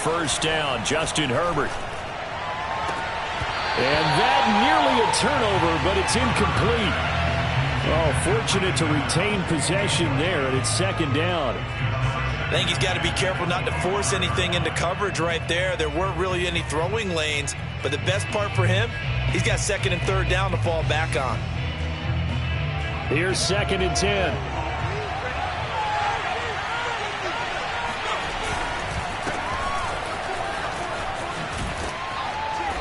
first down. Justin Herbert. And that nearly a turnover, but it's incomplete. Oh, fortunate to retain possession there, and it's second down. I think he's got to be careful not to force anything into coverage right there. There weren't really any throwing lanes, but the best part for him, he's got second and third down to fall back on. Here's second and 10.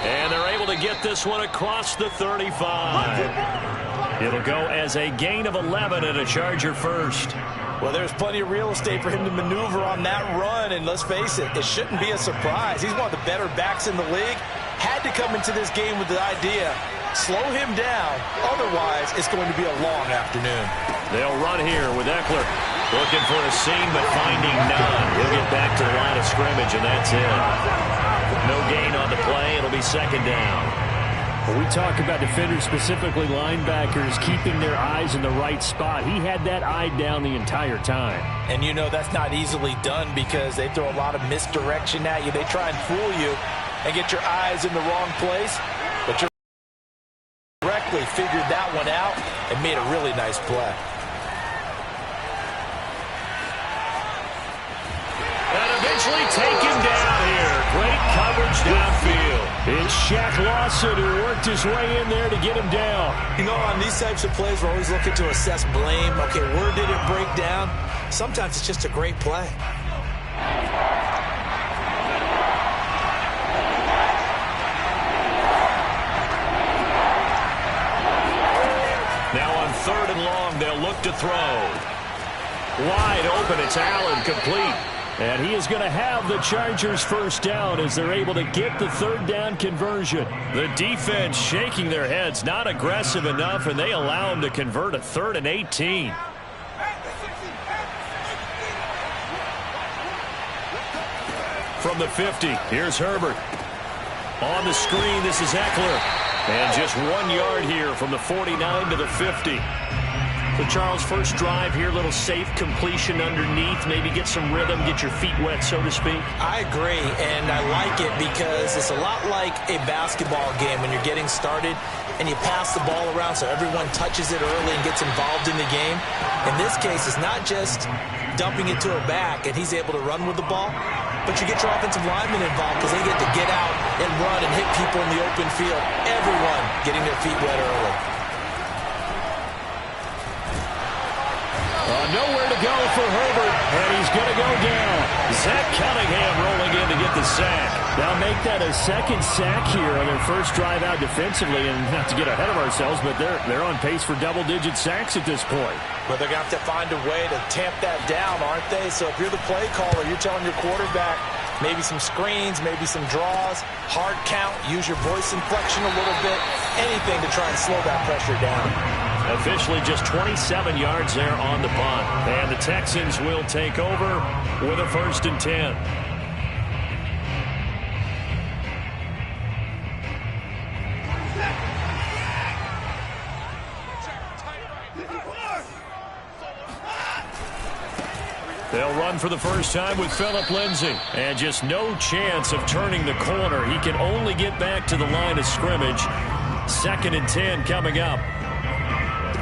And they're able to get this one across the 35. It'll go as a gain of 11 and a Charger first. Well, there's plenty of real estate for him to maneuver on that run, and let's face it, it shouldn't be a surprise. He's one of the better backs in the league. Had to come into this game with the idea, slow him down, otherwise it's going to be a long afternoon. They'll run here with Eckler. Looking for a seam, but finding none. He'll get back to the line of scrimmage, and that's it. No gain on the play. It'll be second down. When we talk about defenders, specifically linebackers, keeping their eyes in the right spot, he had that eye down the entire time. And you know that's not easily done because they throw a lot of misdirection at you. They try and fool you and get your eyes in the wrong place. But you correctly figured that one out and made a really nice play. And eventually taken down here. Great coverage downfield. It's Shaq Lawson who worked his way in there to get him down. You know, on these types of plays, we're always looking to assess blame. Okay, where did it break down? Sometimes it's just a great play. Now on third and long, they'll look to throw. Wide open, it's Allen, complete. And he is going to have the Chargers first down as they're able to get the third down conversion. The defense shaking their heads, not aggressive enough, and they allow him to convert a 3rd and 18. From the 50, here's Herbert. On the screen, this is Eckler. And just 1 yard here from the 49 to the 50. So, Charles, first drive here, little safe completion underneath, maybe get some rhythm, get your feet wet, so to speak. I agree, and I like it because it's a lot like a basketball game when you're getting started and you pass the ball around so everyone touches it early and gets involved in the game. In this case, it's not just dumping it to a back and he's able to run with the ball, but you get your offensive linemen involved because they get to get out and run and hit people in the open field. Everyone getting their feet wet early. Nowhere to go for Herbert, and he's going to go down. Zach Cunningham rolling in to get the sack. They'll make that a second sack here on their first drive out defensively, and not to get ahead of ourselves, but they're on pace for double-digit sacks at this point. But they're going to have to find a way to tamp that down, aren't they? So if you're the play caller, you're telling your quarterback maybe some screens, maybe some draws, hard count, use your voice inflection a little bit, anything to try and slow that pressure down. Officially just 27 yards there on the punt. And the Texans will take over with a 1st and 10. They'll run for the first time with Phillip Lindsay. And just no chance of turning the corner. He can only get back to the line of scrimmage. 2nd and 10 coming up.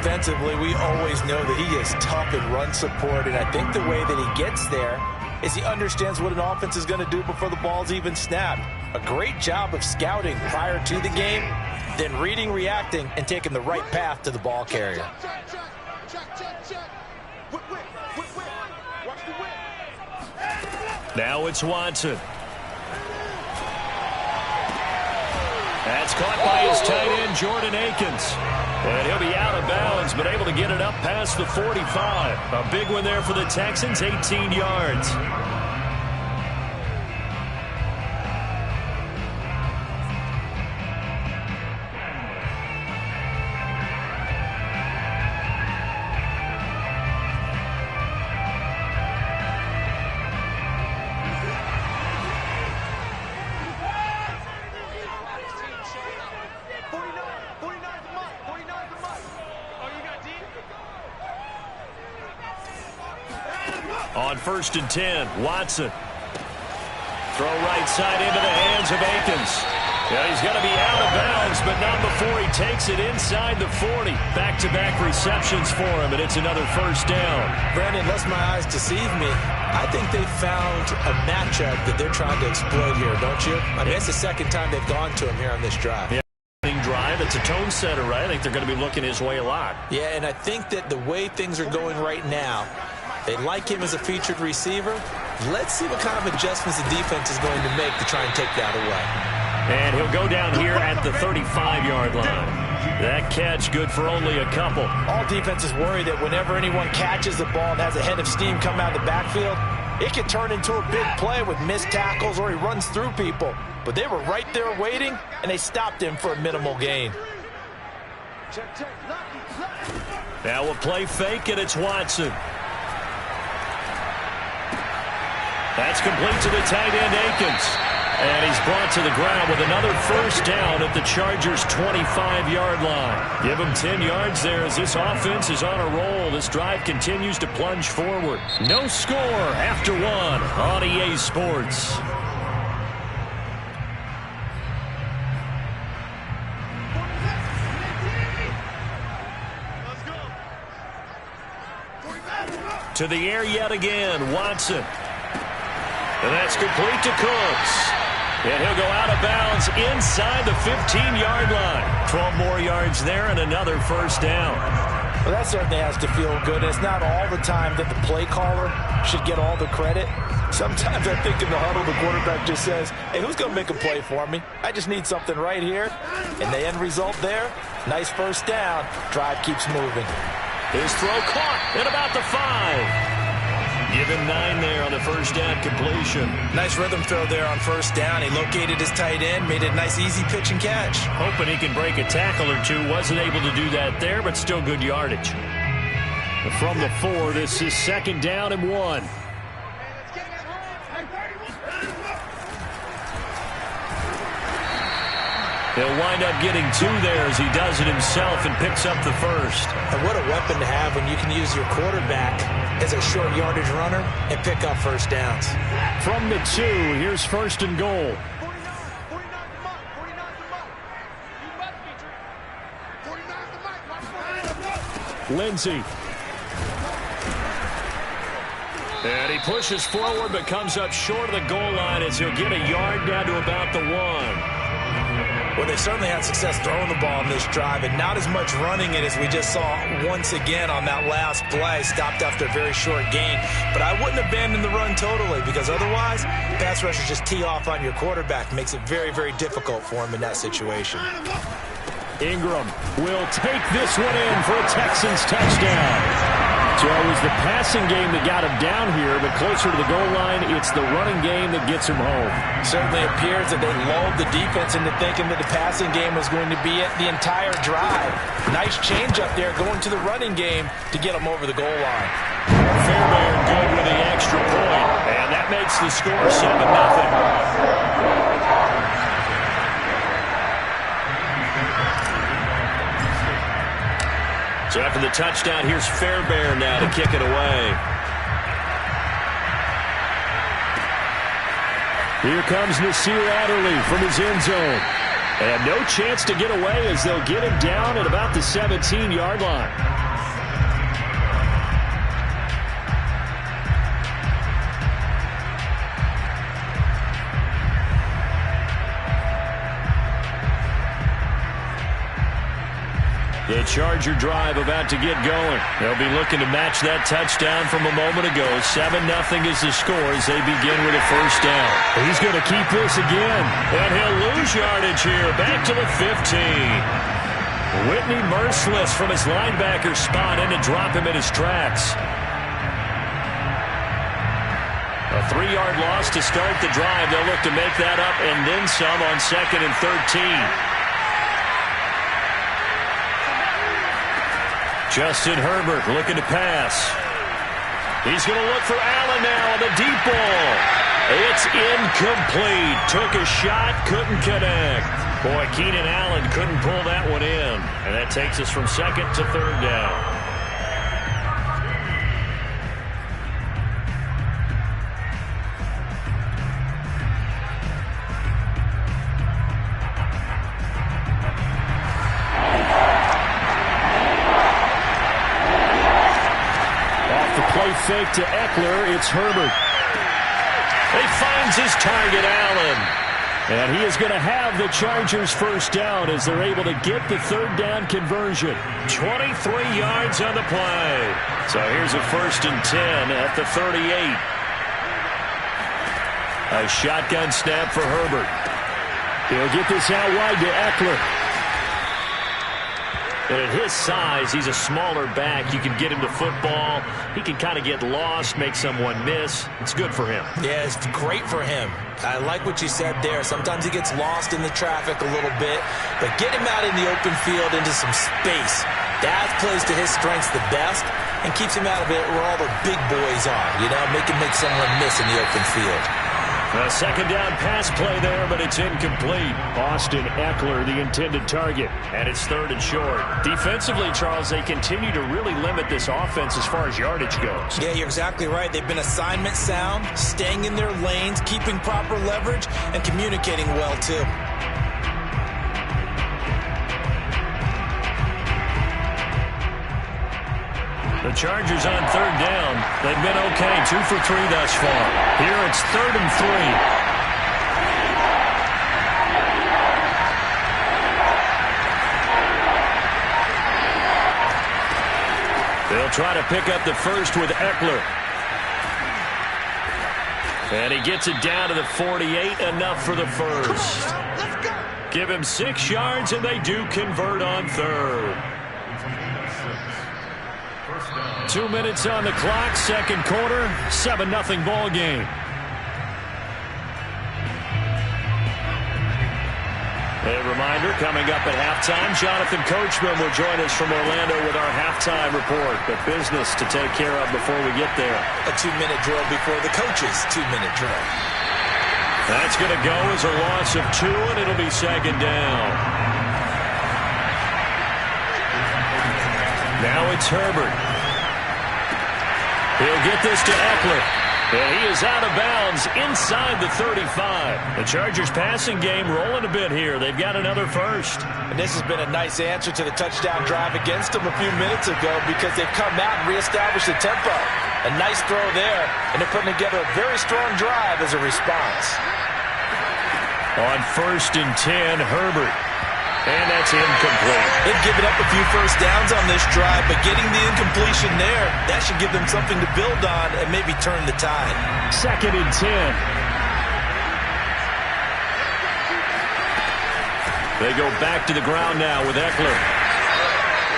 Defensively, we always know that he is tough in run support, and I think the way that he gets there is he understands what an offense is going to do before the ball's even snapped. A great job of scouting prior to the game, then reading, reacting, and taking the right path to the ball carrier. Now it's Watson. That's caught by his tight end, Jordan Akins. And he'll be out of bounds, but able to get it up past the 45. A big one there for the Texans, 18 yards. On 1st and 10, Watson. Throw right side into the hands of Akins. Yeah, he's going to be out of bounds, but not before he takes it inside the 40. Back-to-back receptions for him, and it's another first down. Brandon, lest my eyes deceive me, I think they found a matchup that they're trying to exploit here, don't you? I mean, it's the second time they've gone to him here on this drive. Yeah. Drive. It's a tone setter, right? I think they're going to be looking his way a lot. Yeah, and I think that the way things are going right now, they like him as a featured receiver. Let's see what kind of adjustments the defense is going to make to try and take that away. And he'll go down here at the 35-yard line. That catch good for only a couple. All defenses worry that whenever anyone catches the ball and has a head of steam come out of the backfield, it can turn into a big play with missed tackles or he runs through people. But they were right there waiting, and they stopped him for a minimal gain. Now we'll play fake, and it's Watson. That's complete to the tight end, Akins. And he's brought to the ground with another first down at the Chargers' 25-yard line. Give him 10 yards there as this offense is on a roll. This drive continues to plunge forward. No score after one on EA Sports. To the air yet again, Watson. And that's complete to Cooks. And he'll go out of bounds inside the 15-yard line. 12 more yards there and another first down. Well, that certainly has to feel good. And it's not all the time that the play caller should get all the credit. Sometimes I think in the huddle, the quarterback just says, hey, who's going to make a play for me? I just need something right here. And the end result there, nice first down. Drive keeps moving. His throw caught at about the 5. Give him 9 there on the first down completion. Nice rhythm throw there on first down. He located his tight end, made it a nice easy pitch and catch. Hoping he can break a tackle or two. Wasn't able to do that there, but still good yardage. From the 4, this is second down and 1. He'll wind up getting 2 there as he does it himself and picks up the first. And what a weapon to have when you can use your quarterback as a short yardage runner and pick up first downs. From the 2, here's first and goal. Lindsey. And he pushes forward but comes up short of the goal line as he'll get a yard down to about the 1. Well, they certainly had success throwing the ball in this drive, and not as much running it as we just saw once again on that last play. Stopped after a very short gain. But I wouldn't abandon the run totally, because otherwise, pass rushers just tee off on your quarterback. Makes it very, very difficult for him in that situation. Ingram will take this one in for a Texans touchdown. So it was the passing game that got him down here, but closer to the goal line, it's the running game that gets him home. Certainly appears that they lulled the defense into thinking that the passing game was going to be it the entire drive. Nice change up there going to the running game to get him over the goal line. Fairbairn good with the extra point, and that makes the score 7-0. So after the touchdown, here's Fairbairn now to kick it away. Here comes Nasir Adderley from his end zone. And no chance to get away as they'll get him down at about the 17-yard line. The Charger drive about to get going. They'll be looking to match that touchdown from a moment ago. 7-0 is the score as they begin with a first down. He's going to keep this again. And he'll lose yardage here. Back to the 15. Whitney merciless from his linebacker spot in to drop him in his tracks. A 3-yard loss to start the drive. They'll look to make that up and then some on 2nd and 13. Justin Herbert looking to pass. He's going to look for Allen now on the deep ball. It's incomplete. Took a shot, couldn't connect. Boy, Keenan Allen couldn't pull that one in. And that takes us from 2nd to 3rd down. they fake to Eckler. It's Herbert. He finds his target, Allen. And he is going to have the Chargers first down as they're able to get the third down conversion. 23 yards on the play. So here's a 1st and 10 at the 38. A shotgun snap for Herbert. He'll get this out wide to Eckler. And at his size, he's a smaller back. You can get him to football. He can kind of get lost, make someone miss. It's good for him. Yeah, it's great for him. I like what you said there. Sometimes he gets lost in the traffic a little bit, but get him out in the open field into some space. That plays to his strengths the best and keeps him out of it where all the big boys are, make him make someone miss in the open field. A second down pass play there, but it's incomplete. Austin Eckler, the intended target, and it's 3rd and short. Defensively, Charles, they continue to really limit this offense as far as yardage goes. Yeah, you're exactly right. They've been assignment sound, staying in their lanes, keeping proper leverage, and communicating well, too. The Chargers on 3rd down. They've been okay, 2 for 3 thus far. Here it's 3rd and 3. They'll try to pick up the first with Eckler. And he gets it down to the 48, enough for the first. Give him 6 yards, and they do convert on 3rd. 2 minutes on the clock, second quarter, 7-0 ball game. A reminder, coming up at halftime, Jonathan Coachman will join us from Orlando with our halftime report. But business to take care of before we get there. A 2-minute drill before the coach's 2-minute drill. That's going to go as a loss of 2, and it'll be second down. Now it's Herbert. He'll get this to Eckler. And he is out of bounds inside the 35. The Chargers passing game rolling a bit here. They've got another first. And this has been a nice answer to the touchdown drive against them a few minutes ago because they've come out and reestablished the tempo. A nice throw there, and they're putting together a very strong drive as a response. On 1st and 10, Herbert. And that's incomplete. They've given up a few first downs on this drive, but getting the incompletion there, that should give them something to build on and maybe turn the tide. 2nd and 10. They go back to the ground now with Eckler.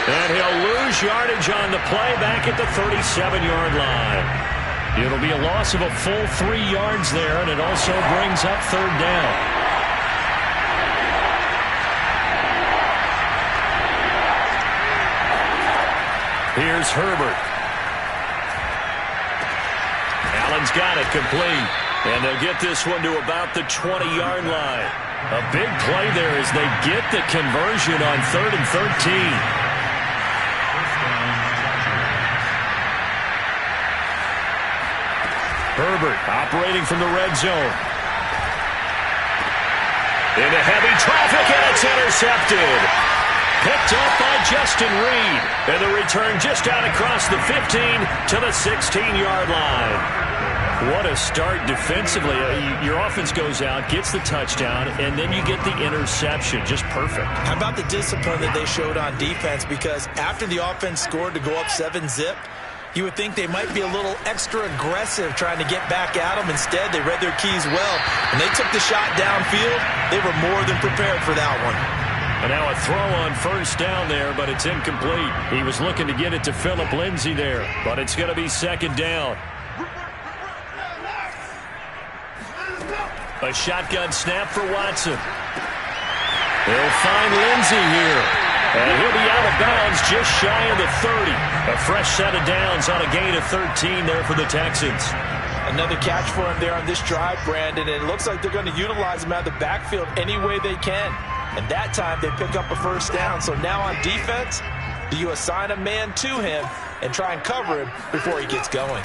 And he'll lose yardage on the play back at the 37-yard line. It'll be a loss of a full 3 yards there, and it also brings up 3rd down. Here's Herbert. Allen's got it complete. And they'll get this one to about the 20-yard line. A big play there as they get the conversion on 3rd and 13. Herbert operating from the red zone. Into heavy traffic, and it's intercepted. Picked up by Justin Reed. And the return just out across the 15 to the 16-yard line. What a start defensively. Your offense goes out, gets the touchdown, and then you get the interception. Just perfect. How about the discipline that they showed on defense? Because after the offense scored to go up 7-zip, you would think they might be a little extra aggressive trying to get back at them. Instead, they read their keys well. When they took the shot downfield, they were more than prepared for that one. And now a throw on 1st down there, but it's incomplete. He was looking to get it to Phillip Lindsay there, but it's going to be 2nd down. A shotgun snap for Watson. They'll find Lindsay here. And he'll be out of bounds just shy of the 30. A fresh set of downs on a gain of 13 there for the Texans. Another catch for him there on this drive, Brandon. And it looks like they're going to utilize him out of the backfield any way they can. And that time they pick up a 1st down. So now on defense, do you assign a man to him and try and cover him before he gets going?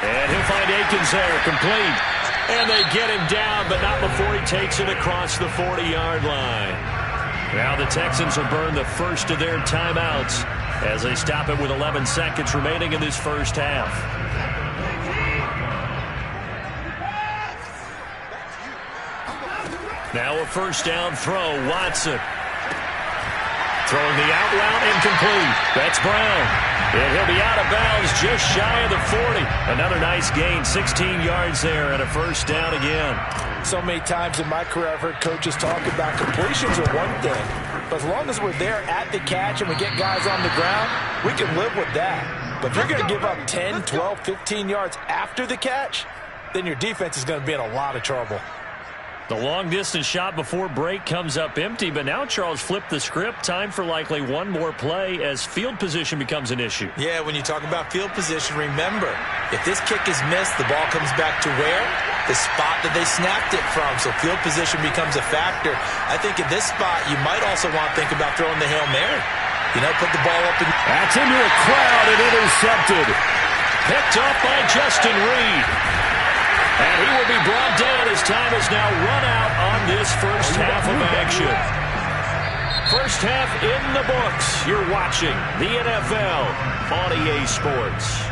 And he'll find Akins there, complete. And they get him down, but not before he takes it across the 40-yard line. Now the Texans will burn the first of their timeouts as they stop it with 11 seconds remaining in this first half. Now a first down throw. Watson throwing the out route, incomplete. That's Brown. And he'll be out of bounds just shy of the 40. Another nice gain, 16 yards there, and a first down again. So many times in my career I've heard coaches talk about completions are one thing, but as long as we're there at the catch and we get guys on the ground, we can live with that. But if you're going to give up 10, 12, 15 yards after the catch, then your defense is going to be in a lot of trouble. The long-distance shot before break comes up empty, but now Charles flipped the script. Time for likely one more play as field position becomes an issue. Yeah, when you talk about field position, remember, if this kick is missed, the ball comes back to where? The spot that they snapped it from, so field position becomes a factor. I think in this spot, you might also want to think about throwing the Hail Mary. You know, put the ball up. That's into a crowd and intercepted. Picked up by Justin Reed. And he will be brought down as time has now run out on this first half of action. First half in the books. You're watching the NFL on EA Sports.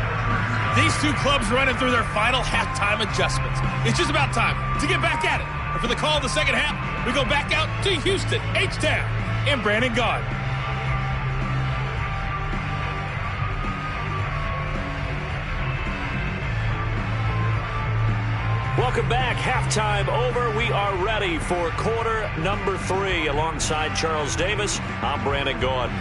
These two clubs running through their final halftime adjustments. It's just about time to get back at it. And for the call of the second half, we go back out to Houston, H-Town, and Brandon Gaudin. Welcome back. Halftime over. We are ready for quarter number 3. Alongside Charles Davis, I'm Brandon Gaudin.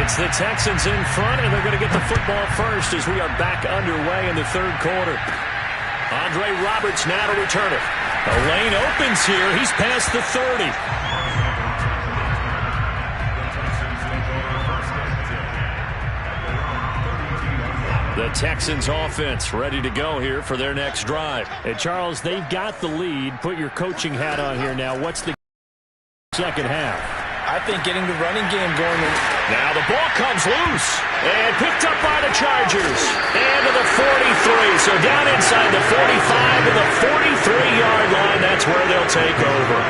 It's the Texans in front, and they're going to get the football first as we are back underway in the third quarter. Andre Roberts now to return it. The lane opens here. He's past the 30. The Texans offense ready to go here for their next drive. And Charles, they've got the lead. Put your coaching hat on here now. What's the second half? I think getting the running game going. Now the ball comes loose and picked up by the Chargers. And to the 43. So down inside the 45 to the 43-yard line. That's where they'll take over.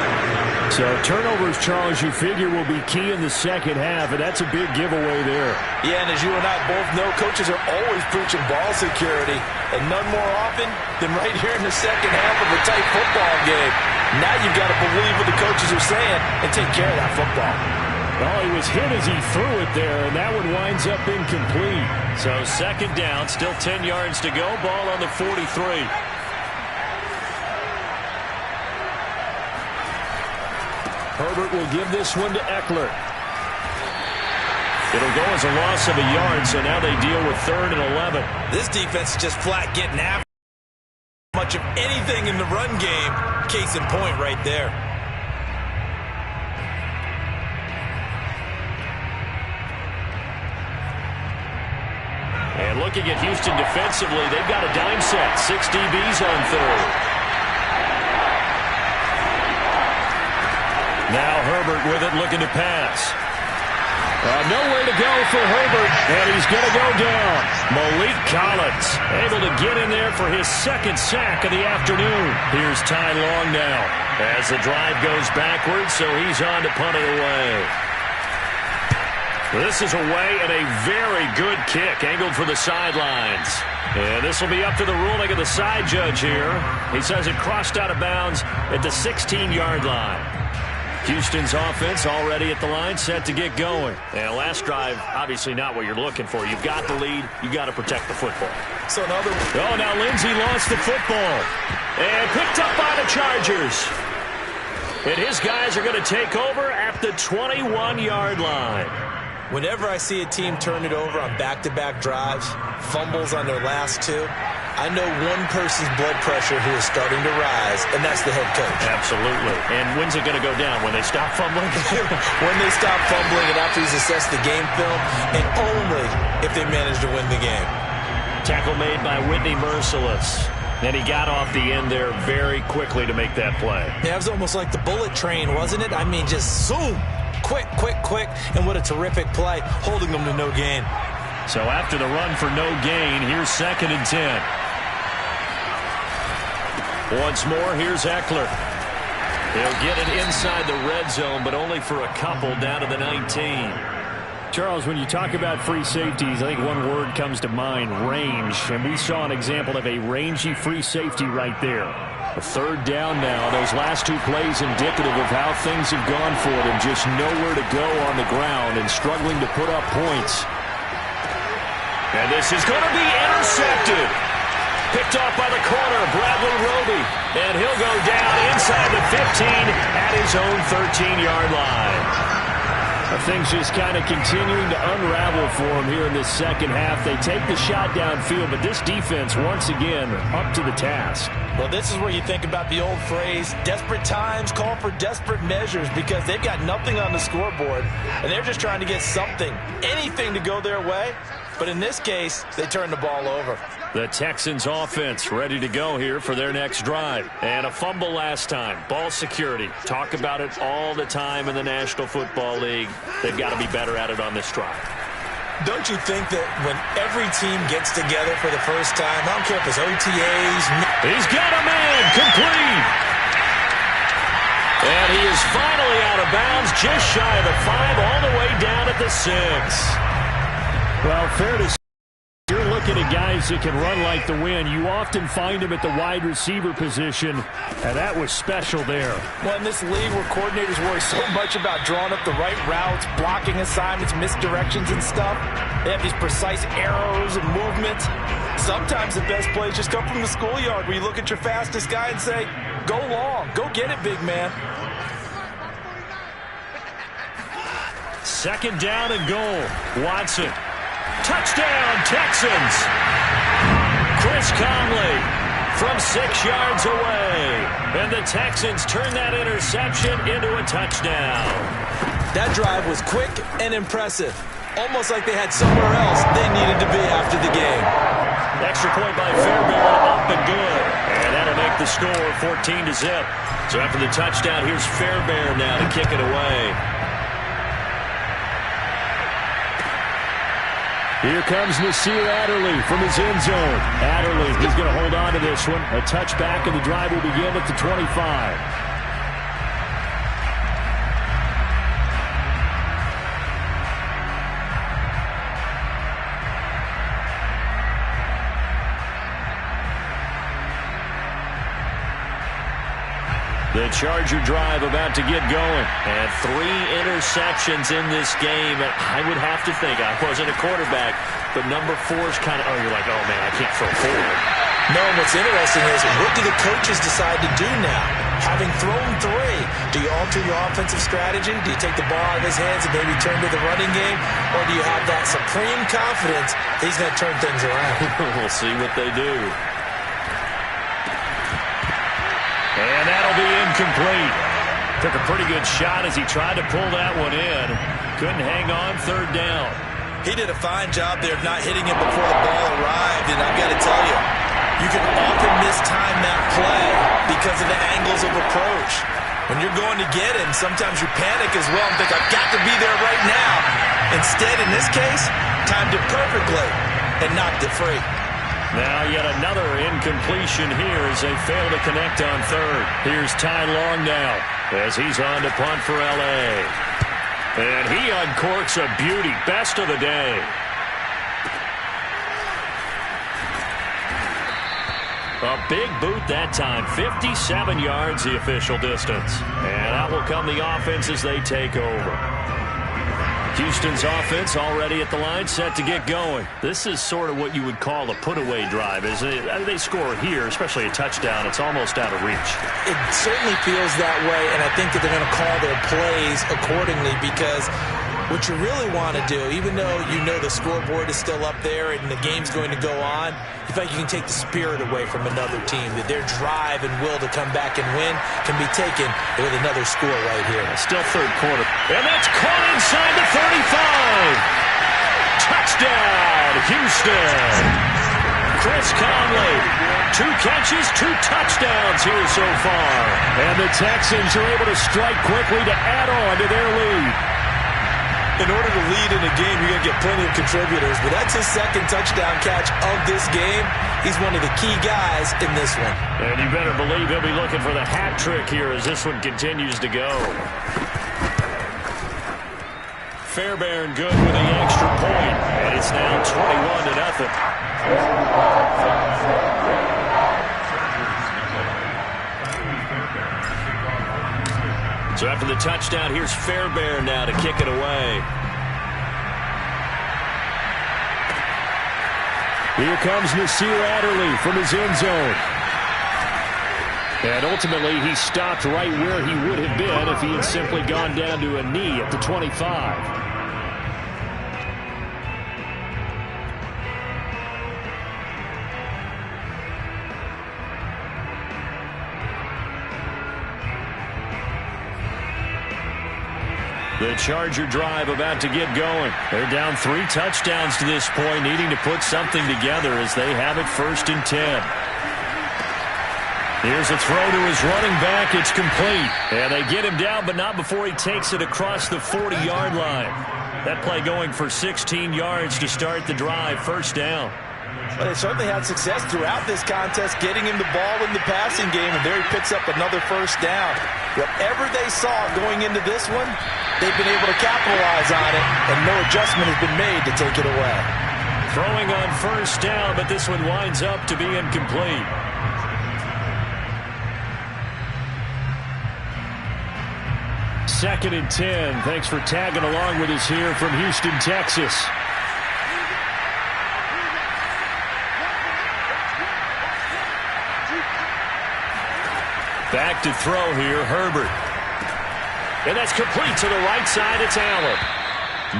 So turnovers, Charles, you figure will be key in the second half, and that's a big giveaway there. Yeah, and as you and I both know, coaches are always preaching ball security, and none more often than right here in the second half of a tight football game. Now you've got to believe what the coaches are saying and take care of that football. Well, he was hit as he threw it there, and that one winds up incomplete. So second down, still 10 yards to go, ball on the 43. Herbert will give this one to Eckler. It'll go as a loss of a yard, so now they deal with 3rd and 11. This defense is just flat getting after much of anything in the run game. Case in point right there. And looking at Houston defensively, they've got a dime set. 6 DBs on 3rd. Now Herbert with it, looking to pass. Nowhere to go for Herbert, and he's going to go down. Malik Collins able to get in there for his second sack of the afternoon. Here's Ty Long now as the drive goes backwards, so he's on to punt it away. This is away and a very good kick, angled for the sidelines. And this will be up to the ruling of the side judge here. He says it crossed out of bounds at the 16-yard line. Houston's offense already at the line, set to get going. And last drive, obviously not what you're looking for. You've got the lead. You got to protect the football. So another. Oh, now Lindsey lost the football. And picked up by the Chargers. And his guys are going to take over at the 21-yard line. Whenever I see a team turn it over on back-to-back drives, fumbles on their last two, I know one person's blood pressure who is starting to rise, and that's the head coach. Absolutely. And when's it going to go down? When they stop fumbling? When they stop fumbling and after he's assessed the game film, and only if they manage to win the game. Tackle made by Whitney Merciless. And he got off the end there very quickly to make that play. Yeah, it was almost like the bullet train, wasn't it? I mean, just zoom. Quick, quick, quick. And what a terrific play, holding them to no gain. So after the run for no gain, here's 2nd and 10. Once more, here's Eckler. He'll get it inside the red zone, but only for a couple down to the 19. Charles, when you talk about free safeties, I think one word comes to mind, range. And we saw an example of a rangy free safety right there. A third down now. Those last two plays indicative of how things have gone for them. Just nowhere to go on the ground and struggling to put up points. And this is going to be intercepted. Picked off by the corner, Bradley Roby. And he'll go down inside the 15 at his own 13-yard line. Things just kind of continuing to unravel for them here in this second half. They take the shot downfield, but this defense, once again, up to the task. Well, this is where you think about the old phrase, desperate times call for desperate measures, because they've got nothing on the scoreboard, and they're just trying to get something, anything to go their way. But in this case, they turn the ball over. The Texans offense ready to go here for their next drive. And a fumble last time. Ball security. Talk about it all the time in the National Football League. They've got to be better at it on this drive. Don't you think that when every team gets together for the first time, I don't care if it's OTAs. He's got a man complete. And he is finally out of bounds, just shy of the 5, all the way down at the 6. Well, fair to say, you're looking at guys that can run like the wind. You often find them at the wide receiver position, and that was special there. Well, in this league where coordinators worry so much about drawing up the right routes, blocking assignments, misdirections and stuff, they have these precise arrows and movements. Sometimes the best plays just come from the schoolyard where you look at your fastest guy and say, go long, go get it, big man. Second down and goal. Watson. Touchdown, Texans. Chris Conley from 6 yards away. And the Texans turn that interception into a touchdown. That drive was quick and impressive. Almost like they had somewhere else they needed to be after the game. Extra point by Fairbairn, up and good. And that'll make the score 14-0. So after the touchdown, here's Fairbairn now to kick it away. Here comes Nasir Adderley from his end zone. Adderley, he's going to hold on to this one. A touchback, and the drive will begin at the 25. The Charger drive about to get going. And 3 interceptions in this game. And I would have to think, I wasn't a quarterback, but number 4 is kind of, you're like, oh, man, I can't throw forward. No, and what's interesting is, what do the coaches decide to do now? Having thrown 3, do you alter your offensive strategy? Do you take the ball out of his hands and maybe turn to the running game? Or do you have that supreme confidence he's going to turn things around? We'll see what they do. And that'll be incomplete. Took a pretty good shot as he tried to pull that one in. Couldn't hang on, third down. He did a fine job there of not hitting it before the ball arrived. And I've got to tell you, you can often mistime that play because of the angles of approach. When you're going to get him, sometimes you panic as well and think, I've got to be there right now. Instead, in this case, timed it perfectly and knocked it free. Now yet another incompletion here as they fail to connect on third. Here's Ty Long now as he's on to punt for L.A. And he uncorks a beauty. Best of the day. A big boot that time. 57 yards the official distance. And out will come the offense as they take over. Houston's offense already at the line, set to get going. This is sort of what you would call a put-away drive, isn't it? They score here, especially a touchdown. It's almost out of reach. It certainly feels that way, and I think that they're going to call their plays accordingly, because what you really want to do, even though you know the scoreboard is still up there and the game's going to go on, you feel like you can take the spirit away from another team, that their drive and will to come back and win can be taken with another score right here. Still third quarter. And that's caught inside the 35. Touchdown, Houston. Chris Conley, 2 catches, 2 touchdowns here so far. And the Texans are able to strike quickly to add on to their lead. In order to lead in a game, you're going to get plenty of contributors, but that's his second touchdown catch of this game. He's one of the key guys in this one. And you better believe he'll be looking for the hat trick here as this one continues to go. Fairbairn good with the extra point, and it's now 21-0. So after the touchdown, here's Fairbairn now to kick it away. Here comes Nasir Adderley from his end zone. And ultimately, he stopped right where he would have been if he had simply gone down to a knee at the 25. The Charger drive about to get going. They're down 3 touchdowns to this point, needing to put something together as they have it 1st and 10. Here's a throw to his running back. It's complete. And they get him down, but not before he takes it across the 40-yard line. That play going for 16 yards to start the drive. 1st down. Well, they certainly had success throughout this contest, getting him the ball in the passing game, and there he picks up another 1st down. Whatever they saw going into this one, they've been able to capitalize on it, and no adjustment has been made to take it away. Throwing on 1st down, but this one winds up to be incomplete. Second and 10. Thanks for tagging along with us here from Houston, Texas. Back to throw here, Herbert. And that's complete to the right side. It's Allen.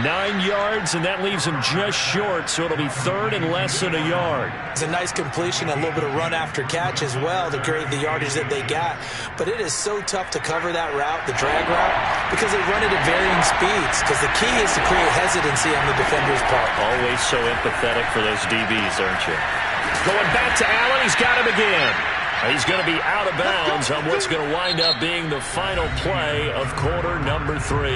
9 yards, and that leaves him just short, so it'll be 3rd and less than a yard. It's a nice completion, a little bit of run after catch as well to create the yardage that they got. But it is so tough to cover that route, the drag route, because they run it at varying speeds. Because the key is to create hesitancy on the defender's part. Always so empathetic for those DBs, aren't you? Going back to Allen. He's got him again. He's going to be out of bounds on what's going to wind up being the final play of quarter number 3.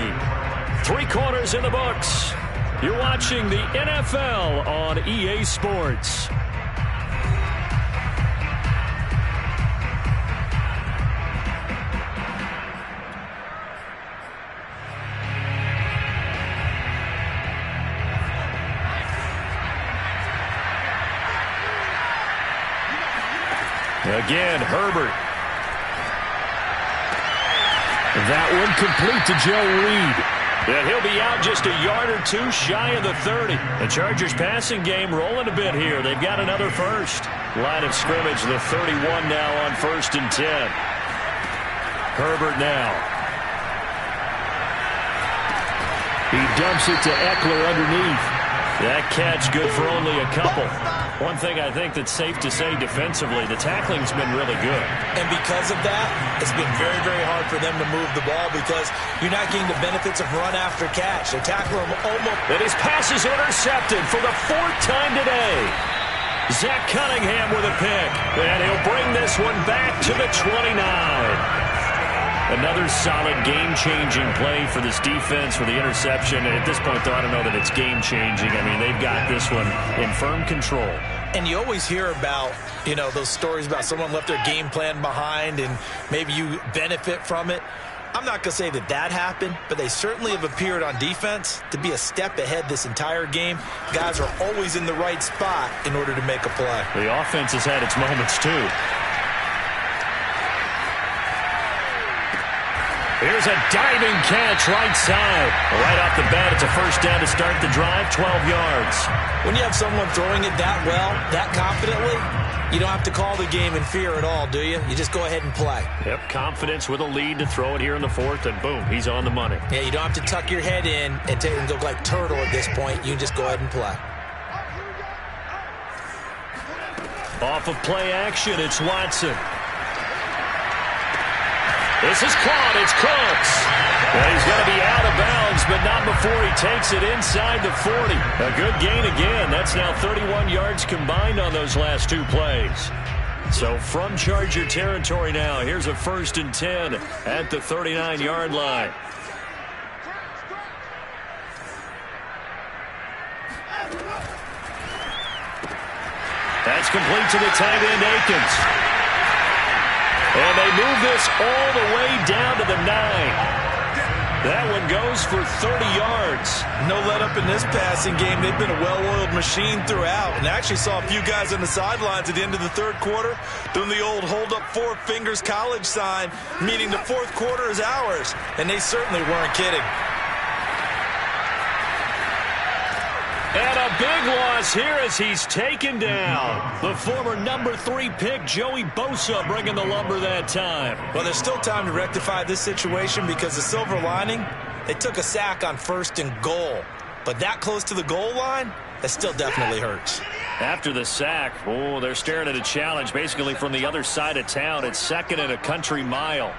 3 quarters in the books. You're watching the NFL on EA Sports. Again, Herbert. That one complete to Joe Reed. And he'll be out just a yard or 2 shy of the 30. The Chargers passing game rolling a bit here. They've got another 1st. Line of scrimmage, the 31 now on 1st and 10. Herbert now. He dumps it to Eckler underneath. That catch good for only a couple. One thing I think that's safe to say defensively, the tackling's been really good. And because of that, it's been very, very hard for them to move the ball because you're not getting the benefits of run after catch. They tackle him almost. And his pass is intercepted for the 4th time today. Zach Cunningham with a pick. And he'll bring this one back to the 29. Another solid game-changing play for this defense for the interception. And at this point, though, I don't know that it's game-changing. I mean, they've got this one in firm control. And you always hear about, you know, those stories about someone left their game plan behind and maybe you benefit from it. I'm not going to say that that happened, but they certainly have appeared on defense to be a step ahead this entire game. Guys are always in the right spot in order to make a play. The offense has had its moments, too. Here's a diving catch right side. Right off the bat, it's a 1st down to start the drive, 12 yards. When you have someone throwing it that well, that confidently, you don't have to call the game in fear at all, do you? You just go ahead and play. Yep, confidence with a lead to throw it here in the 4th, and boom, he's on the money. Yeah, you don't have to tuck your head in and look like turtle at this point. You can just go ahead and play. Off of play action, it's Watson. This is caught. It's Cooks. And he's going to be out of bounds, but not before he takes it inside the 40. A good gain again. That's now 31 yards combined on those last 2 plays. So from Charger territory now, here's a 1st and 10 at the 39-yard line. That's complete to the tight end, Akins. And they move this all the way down to the 9. That one goes for 30 yards. No let up in this passing game. They've been a well-oiled machine throughout. And I actually saw a few guys on the sidelines at the end of the third quarter doing the old hold up 4 fingers college sign, meaning the fourth quarter is ours. And they certainly weren't kidding. And a big loss here as he's taken down. The former number 3 pick, Joey Bosa, bringing the lumber that time. Well, there's still time to rectify this situation because the silver lining, they took a sack on 1st and goal. But that close to the goal line, that still definitely hurts. After the sack, they're staring at a challenge basically from the other side of town. It's 2nd and a country mile.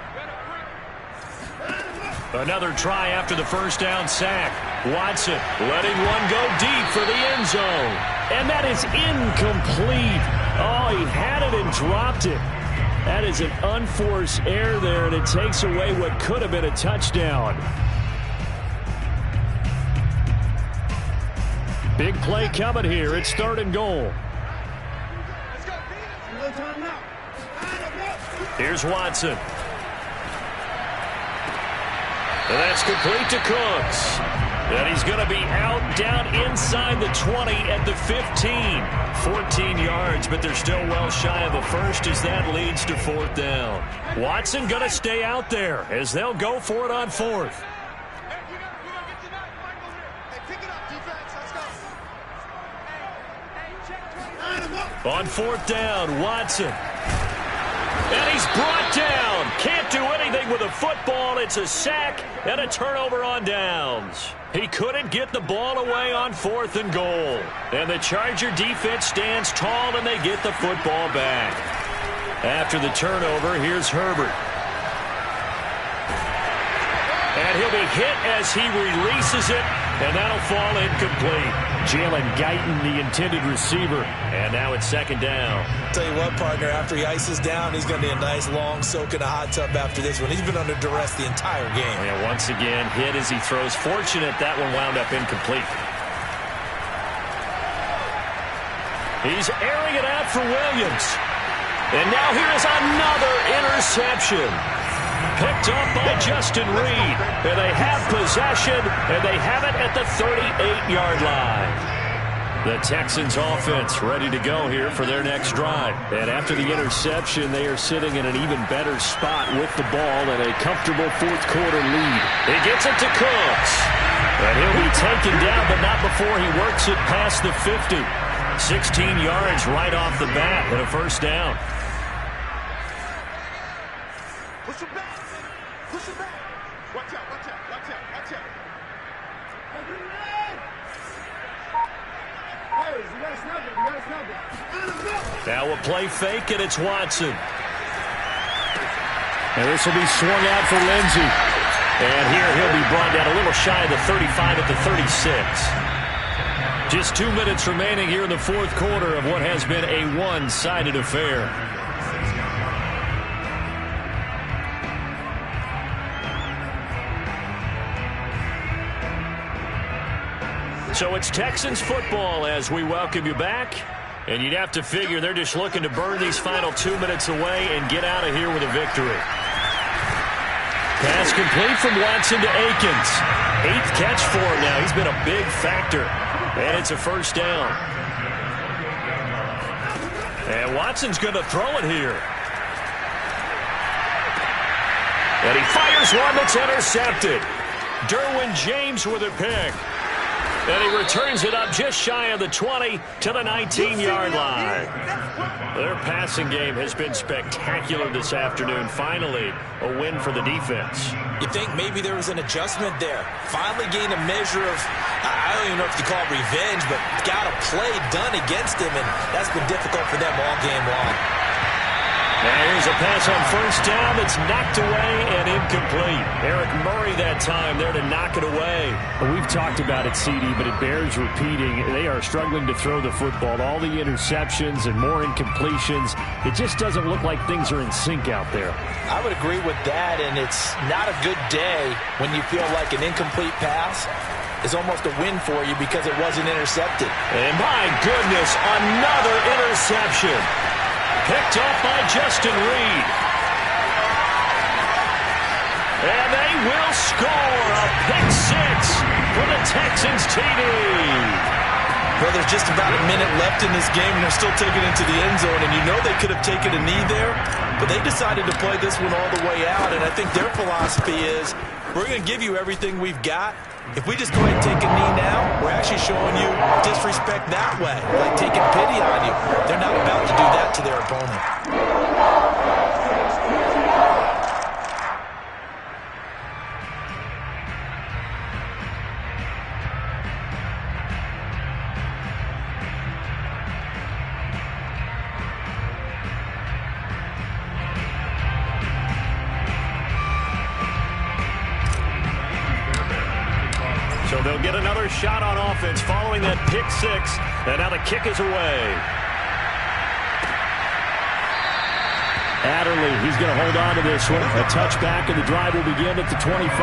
Another try after the first down sack. Watson letting one go deep for the end zone. And that is incomplete. Oh, he had it and dropped it. That is an unforced error there, and it takes away what could have been a touchdown. Big play coming here. It's 3rd and goal. Here's Watson. And that's complete to Cooks. And he's going to be out down inside the 20 at the 15. 14 yards, but they're still well shy of a first as that leads to 4th down. Watson going to stay out there as they'll go for it on 4th. On 4th down, Watson. And he's brought down. Can't do anything with a football. It's a sack and a turnover on downs. He couldn't get the ball away on 4th and goal. And the Charger defense stands tall and they get the football back. After the turnover, here's Herbert. And he'll be hit as he releases it, and that'll fall incomplete. Jalen Guyton, the intended receiver, and now it's 2nd down. Tell you what, partner, after he ices down, he's going to be a nice long soak in a hot tub after this one. He's been under duress the entire game. And once again, hit as he throws. Fortunate that one wound up incomplete. He's airing it out for Williams. And now here is another interception. Picked up by Justin Reed. And they have possession, and they have it at the 38-yard line. The Texans offense ready to go here for their next drive. And after the interception, they are sitting in an even better spot with the ball and a comfortable 4th quarter lead. He gets it to Cooks. And he'll be taken down, but not before he works it past the 50. 16 yards right off the bat and a 1st down. Push him back. Push him back. Watch out, watch out, watch out, watch out. Hey, you gotta snap it, you gotta snap it. Now a play fake, and it's Watson. And this will be swung out for Lindsey. And here he'll be brought down a little shy of the 35 at the 36. Just 2 minutes remaining here in the 4th quarter of what has been a one-sided affair. So it's Texans football as we welcome you back. And you'd have to figure they're just looking to burn these final 2 minutes away and get out of here with a victory. Pass complete from Watson to Akins. 8th catch for him now. He's been a big factor. And it's a 1st down. And Watson's going to throw it here. And he fires one that's intercepted. Derwin James with a pick. And he returns it up just shy of the 20 to the 19-yard line. Their passing game has been spectacular this afternoon. Finally, a win for the defense. You think maybe there was an adjustment there. Finally gained a measure of, I don't even know if you call it revenge, but got a play done against him, and that's been difficult for them all game long. Now here's a pass on 1st down that's knocked away and incomplete. Eric Murray that time there to knock it away. We've talked about it, CD, but it bears repeating. They are struggling to throw the football. All the interceptions and more incompletions. It just doesn't look like things are in sync out there. I would agree with that, and it's not a good day when you feel like an incomplete pass is almost a win for you because it wasn't intercepted. And my goodness, another interception. Picked off by Justin Reed. And they will score a pick six for the Texans TD. Well, there's just about a minute left in this game, and they're still taking it to the end zone. And you know they could have taken a knee there, but they decided to play this one all the way out. And I think their philosophy is, we're going to give you everything we've got. If we just go ahead and take a knee now, we're actually showing you disrespect that way, like taking pity on you. They're not about to do that to their opponent. So they'll get another shot on offense following that pick six. And now the kick is away. Adderley, he's going to hold on to this one. A touchback, and the drive will begin at the 25.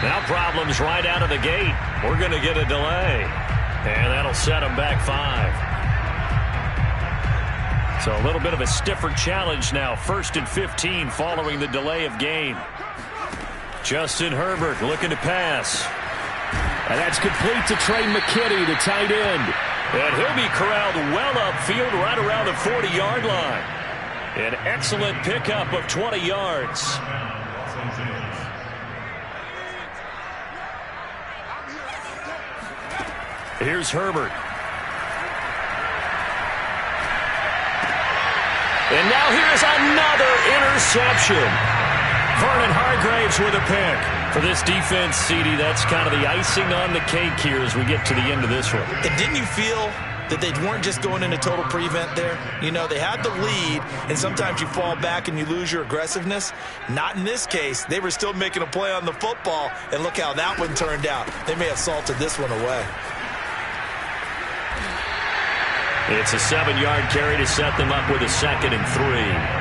Now problems right out of the gate. We're going to get a delay. And that'll set them back 5. So a little bit of a stiffer challenge now. 1st and 15 following the delay of game. Justin Herbert looking to pass. And that's complete to Trey McKitty, the tight end. And he'll be corralled well upfield right around the 40-yard line. An excellent pickup of 20 yards. Here's Herbert. And now here's another interception. Vernon Hargraves with a pick. For this defense, CD, that's kind of the icing on the cake here as we get to the end of this one. And didn't you feel that they weren't just going into total prevent there? You know, they had the lead, and sometimes you fall back and you lose your aggressiveness. Not in this case. They were still making a play on the football, and look how that one turned out. They may have salted this one away. It's a 7-yard carry to set them up with a 2nd and 3.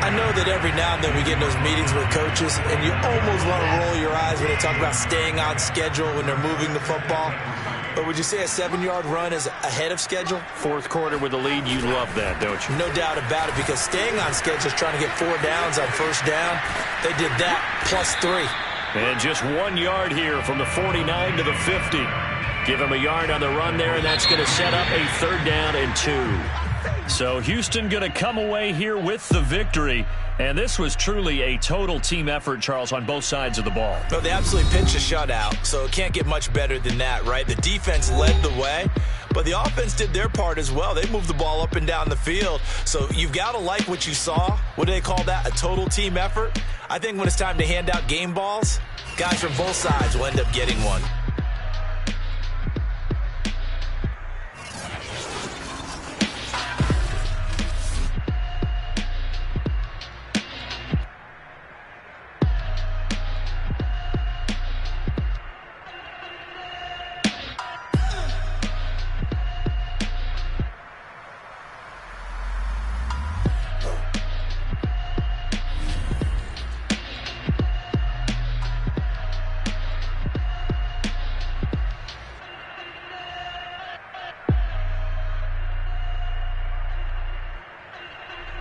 I know that every now and then we get in those meetings with coaches, and you almost want to roll your eyes when they talk about staying on schedule when they're moving the football. But would you say a 7-yard run is ahead of schedule? 4th quarter with the lead, you love that, don't you? No doubt about it, because staying on schedule is trying to get 4 downs on 1st down. They did that plus 3. And just 1 yard here from the 49 to the 50. Give him a yard on the run there, and that's going to set up a 3rd down and 2. So Houston going to come away here with the victory. And this was truly a total team effort, Charles, on both sides of the ball. Well, they absolutely pitched a shutout, so it can't get much better than that, right? The defense led the way, but the offense did their part as well. They moved the ball up and down the field. So you've got to like what you saw. What do they call that? A total team effort? I think when it's time to hand out game balls, guys from both sides will end up getting one.